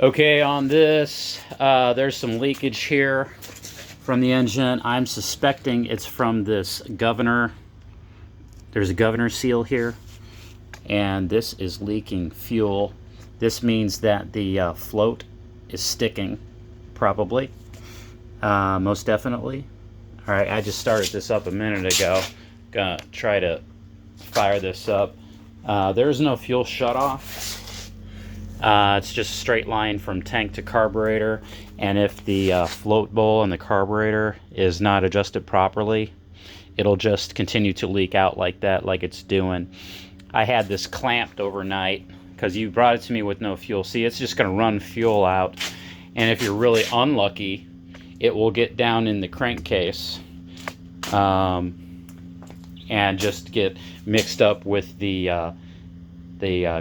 Okay, on this, there's some leakage here from the engine. I'm suspecting it's from this governor. There's a governor seal here, and this is leaking fuel. This means that the float is sticking, probably, most definitely. All right, I just started this up a minute ago. Gonna try to fire this up. There's no fuel shutoff. It's just a straight line from tank to carburetor, and if the float bowl in the carburetor is not adjusted properly, it'll just continue to leak out like that, like it's doing. I had this clamped overnight because you brought it to me with no fuel. See, it's just going to run fuel out, and if you're really unlucky, it will get down in the crankcase and just get mixed up with the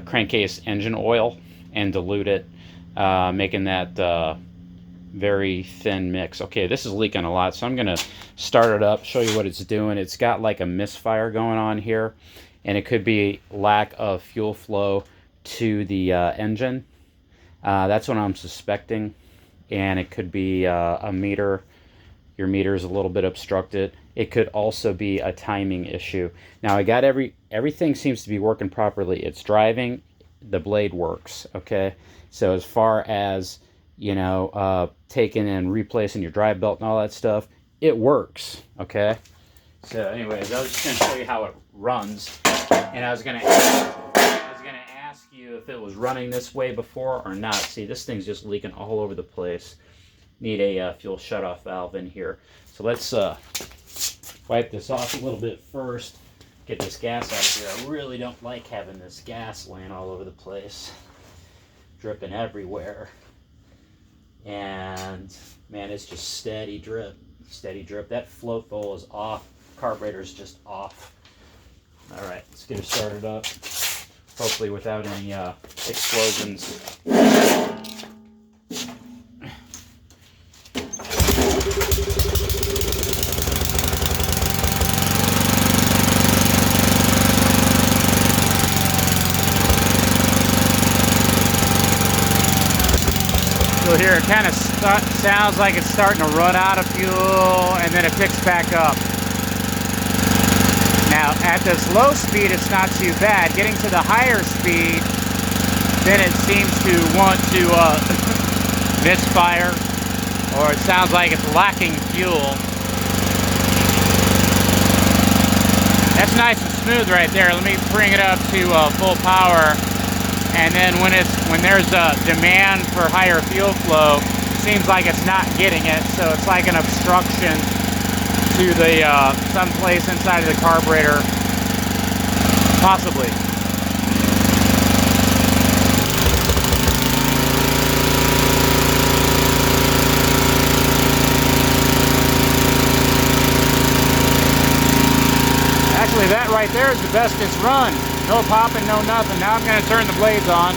crankcase engine oil and dilute it, making that very thin mix. Okay, this is leaking a lot, so I'm gonna start it up, show you what it's doing. It's got like a misfire going on here, and it could be lack of fuel flow to the engine. That's what I'm suspecting, and it could be a meter. Your meter is a little bit obstructed. It could also be a timing issue. Now I got everything seems to be working properly. It's driving, the blade works, okay? So as far as, you know, taking and replacing your drive belt and all that stuff, it works, okay? So anyways, I was just gonna show you how it runs, and I was gonna ask you if it was running this way before or not. See, this thing's just leaking all over the place. Need a fuel shutoff valve in here. So let's wipe this off a little bit first. Get this gas out of here. I really don't like having this gas laying all over the place, dripping everywhere. And man, it's just steady drip, steady drip. That float bowl is off. Carburetor's just off. All right, let's get it started up. Hopefully without any explosions. So here it kind of sounds like it's starting to run out of fuel, and then it picks back up. Now at this low speed it's not too bad. Getting to the higher speed, then it seems to want to misfire, or it sounds like it's lacking fuel. That's nice and smooth right there. Let me bring it up to full power. And then when there's a demand for higher fuel flow, it seems like it's not getting it, so it's like an obstruction to the someplace inside of the carburetor, possibly. Actually, that right there is the best it's run. No popping, no nothing. Now I'm going to turn the blades on.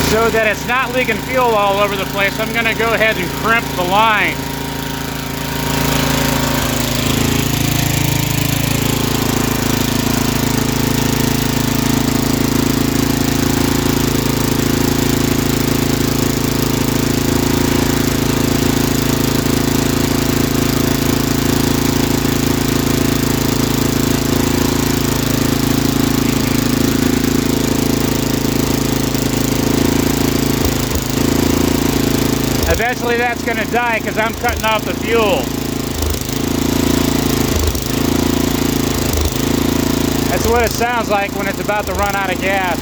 So that it's not leaking fuel all over the place, I'm going to go ahead and crimp the line. Eventually that's going to die because I'm cutting off the fuel. That's what it sounds like when it's about to run out of gas.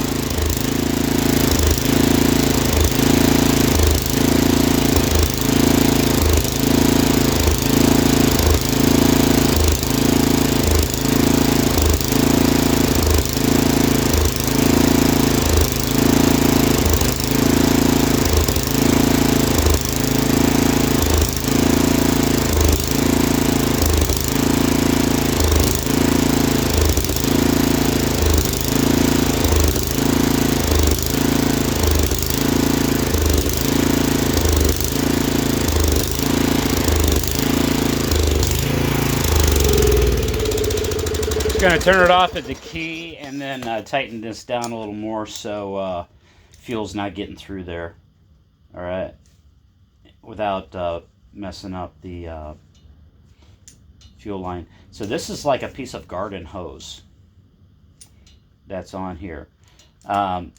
Just gonna turn it off at the key and then tighten this down a little more so fuel's not getting through there. All right, without messing up the fuel line. So this is like a piece of garden hose that's on here. So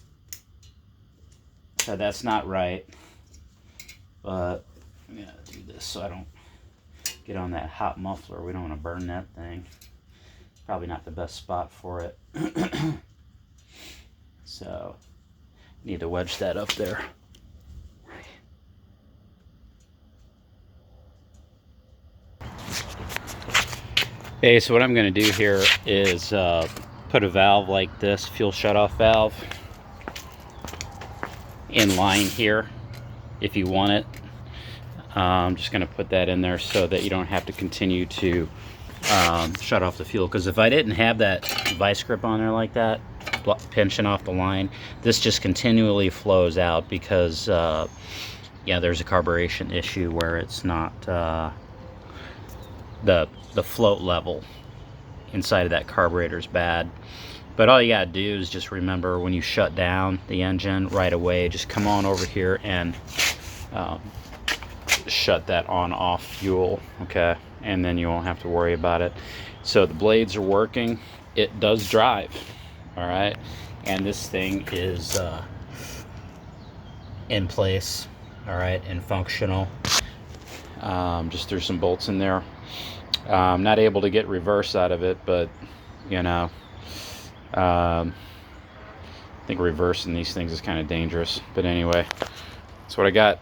that's not right, but I'm gonna do this so I don't get on that hot muffler. We don't want to burn that thing. Probably not the best spot for it. So need to wedge that up there. Okay, so what I'm going to do here is put a valve like this, fuel shutoff valve, in line here if you want it. I'm just going to put that in there so that you don't have to continue to shut off the fuel, because if I didn't have that vice grip on there like that, pinching off the line, this just continually flows out because yeah, there's a carburation issue where it's not the float level inside of that carburetor is bad. But all you gotta do is just remember, when you shut down the engine right away, just come on over here and shut that on off fuel, okay, and then you won't have to worry about it. So the blades are working, it does drive, all right, and this thing is in place, all right, and functional. Just threw some bolts in there. I'm not able to get reverse out of it, but you know, I think reversing these things is kind of dangerous. But anyway, that's what I got.